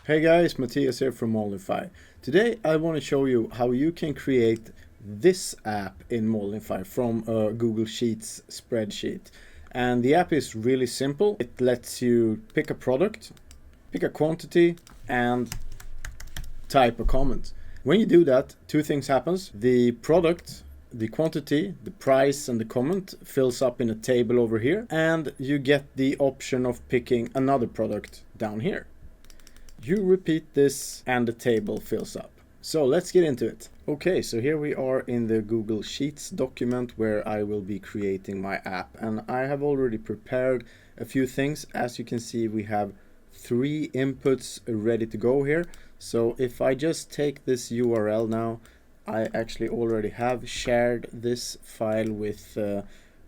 Hey guys, Matthias here from Molnify. Today I want to show you how you can create this app in Molnify from a Google Sheets spreadsheet. And the app is really simple. It lets you pick a product, pick a quantity, and type a comment. When you do that, two things happens. The product, the quantity, the price, and the comment fills up in a table over here, and you get the option of picking another product down here. You repeat this and the table fills up. So let's get into it. Okay, so here we are in the Google Sheets document where I will be creating my app, and I have already prepared a few things. As you can see, we have 3 inputs ready to go here. So if I just take this URL now, I actually already have shared this file with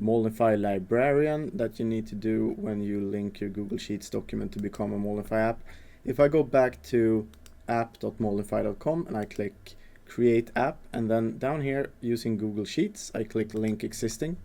Molnify librarian that you need to do when you link your Google Sheets document to become a Molnify app. If I go back to app.molnify.com and I click create app, and then down here using Google Sheets I click link existing,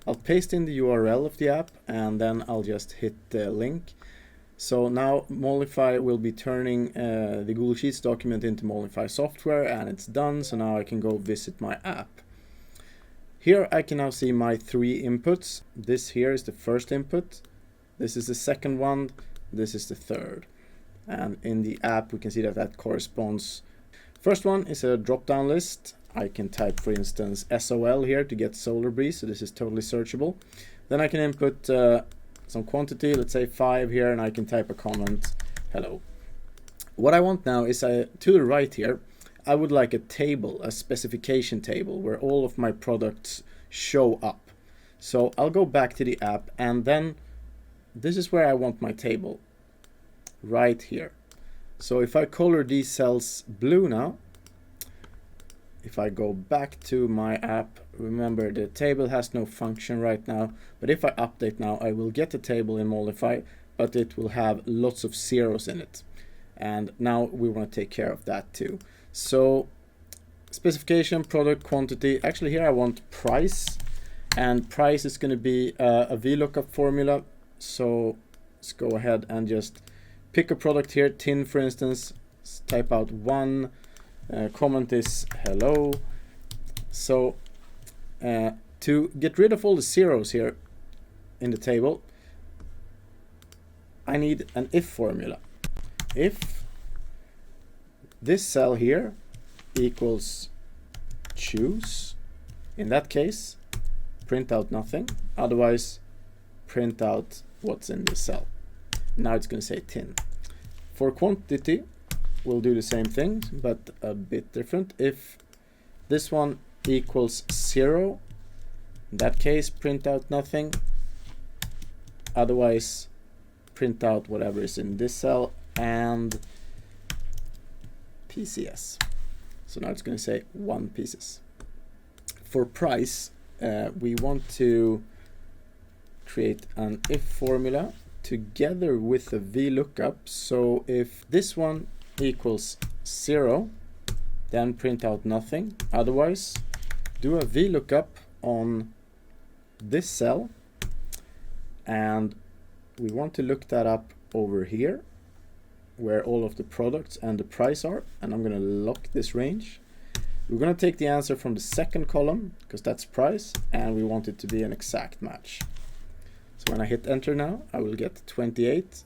I'll paste in the URL of the app and then I'll just hit the link. So now Molnify will be turning the Google Sheets document into Molnify software, and it's done. So now I can go visit my app. Here I can now see my 3 inputs. This here is the first input, this is the second one, this is the third. And in the app we can see that corresponds. First one is a drop-down list. I can type, for instance, SOL here to get solar breeze, so this is totally searchable. Then I can input some quantity, let's say 5 here, and I can type a comment, hello. What I want now is to the right here, I would like a table, a specification table where all of my products show up. So I'll go back to the app, and then this is where I want my table. Right here. So if I color these cells blue now, if I go back to my app, remember the table has no function right now, but if I update now I will get a table in Molnify, but it will have lots of zeros in it, and now we want to take care of that too. So specification, product, quantity, actually here I want price, and price is going to be a VLOOKUP formula. So let's go ahead and just pick a product here, tin for instance, type out 1, comment is hello. So to get rid of all the zeros here in the table, I need an if formula. If this cell here equals choose, in that case print out nothing, otherwise print out what's in this cell. Now it's going to say tin. For quantity, we'll do the same thing, but a bit different. If this one equals 0, in that case, print out nothing. Otherwise, print out whatever is in this cell and PCS. So now it's going to say 1 pieces. For price, we want to create an if formula together with a VLOOKUP. So if this one equals 0, then print out nothing. Otherwise, do a VLOOKUP on this cell, and we want to look that up over here where all of the products and the price are, and I'm going to lock this range. We're going to take the answer from the second column because that's price, and we want it to be an exact match. So when I hit enter now, I will get 28.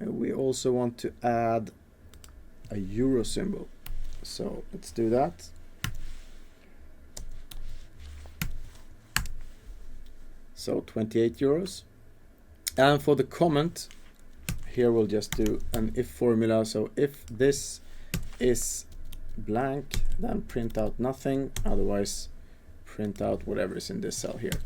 We also want to add a euro symbol. So let's do that. So 28 euros. And for the comment, here we'll just do an if formula. So if this is blank, then print out nothing. Otherwise, print out whatever is in this cell here.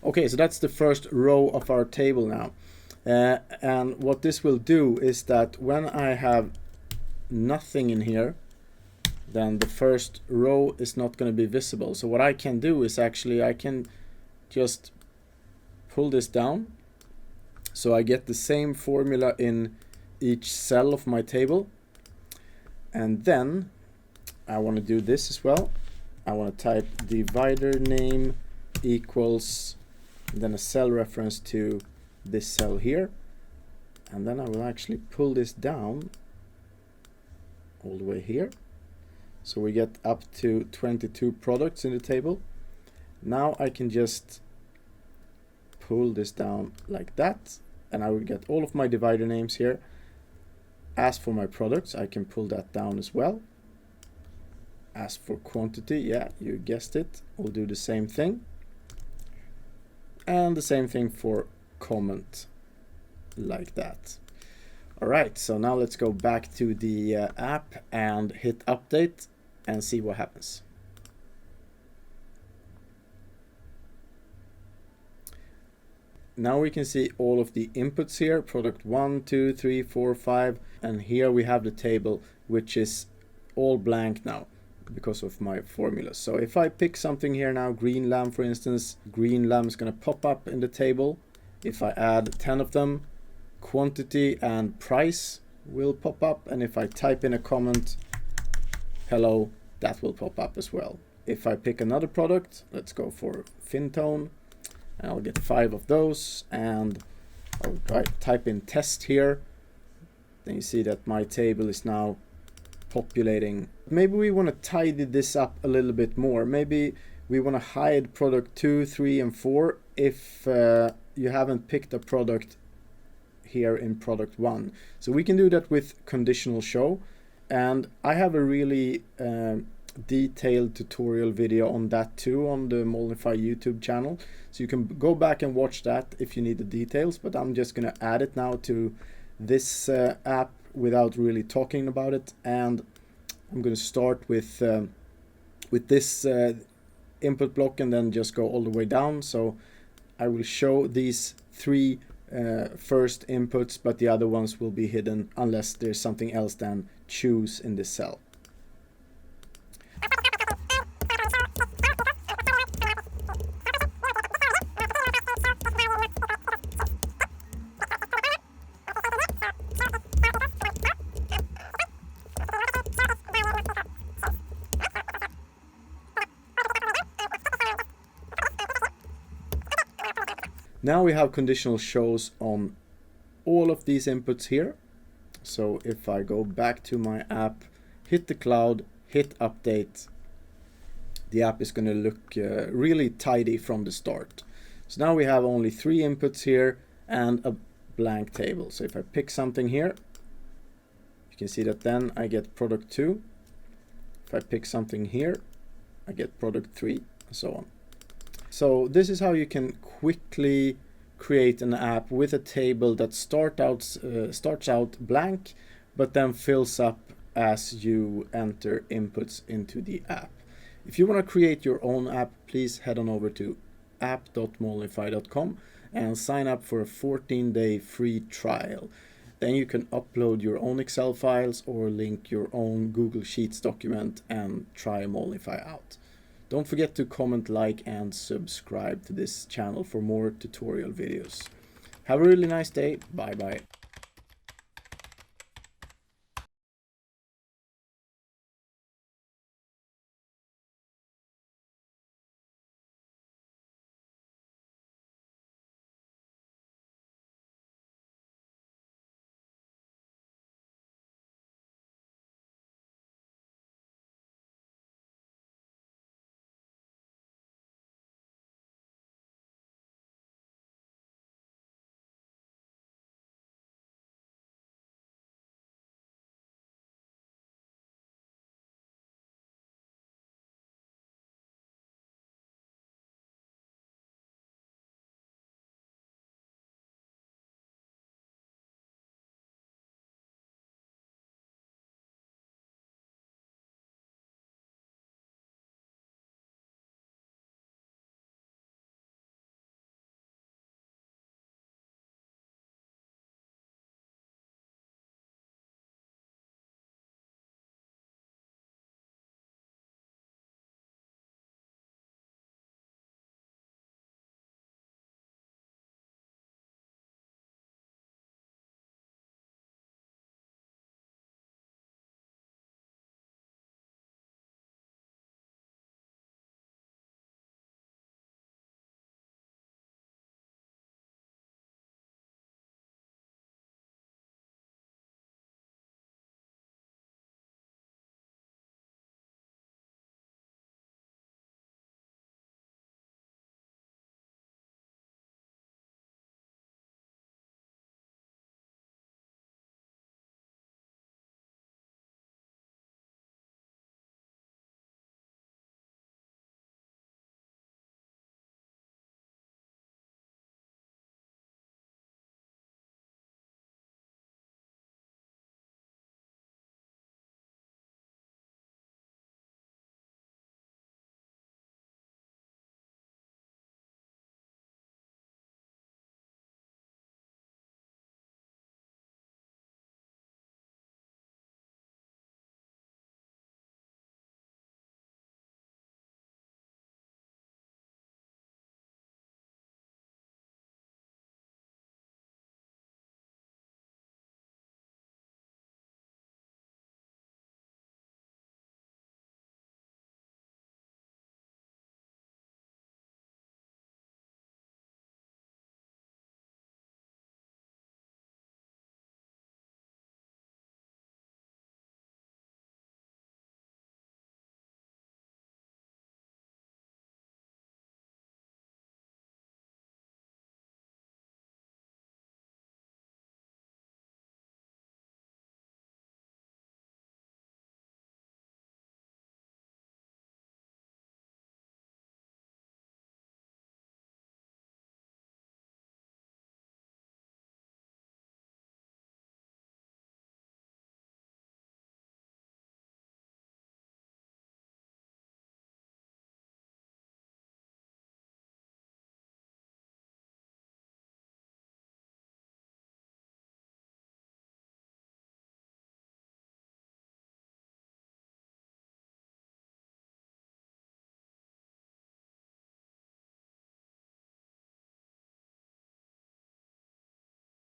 Okay, so that's the first row of our table now. And what this will do is that when I have nothing in here, then the first row is not going to be visible. So what I can do is actually I can just pull this down. So I get the same formula in each cell of my table. And then I want to do this as well. I want to type divider name equals, then a cell reference to this cell here, and then I will actually pull this down all the way here. So we get up to 22 products in the table. Now I can just pull this down like that, and I will get all of my divider names here. As for my products, I can pull that down as well. As for quantity, yeah, you guessed it, we'll do the same thing. And the same thing for comment, like that. All right, so now let's go back to the app and hit update and see what happens. Now we can see all of the inputs here, product 1, 2, 3, 4, 5, and here we have the table, which is all blank now because of my formula. So if I pick something here now, green lamb for instance, green lamb is going to pop up in the table. If I add 10 of them, quantity and price will pop up, and if I type in a comment, hello, that will pop up as well. If I pick another product, let's go for Fintone, and I'll get 5 of those, and I'll type in test here. Then you see that my table is now populating. Maybe we want to tidy this up a little bit more. Maybe we want to hide product 2, 3, and 4 if you haven't picked a product here in product 1. So we can do that with conditional show, and I have a really detailed tutorial video on that too on the Molnify YouTube channel, so you can go back and watch that if you need the details, but I'm just going to add it now to this app without really talking about it. And I'm going to start with this input block and then just go all the way down. So I will show these 3 first inputs, but the other ones will be hidden unless there's something else than choose in this cell. Now we have conditional shows on all of these inputs here. So if I go back to my app, hit the cloud, hit update, the app is going to look really tidy from the start. So now we have only 3 inputs here and a blank table. So if I pick something here, you can see that then I get product 2. If I pick something here, I get product 3, and so on. So this is how you can quickly create an app with a table that starts out blank, but then fills up as you enter inputs into the app. If you want to create your own app, please head on over to app.molnify.com and sign up for a 14-day free trial. Then you can upload your own Excel files or link your own Google Sheets document and try Molnify out. Don't forget to comment, like, and subscribe to this channel for more tutorial videos. Have a really nice day. Bye bye.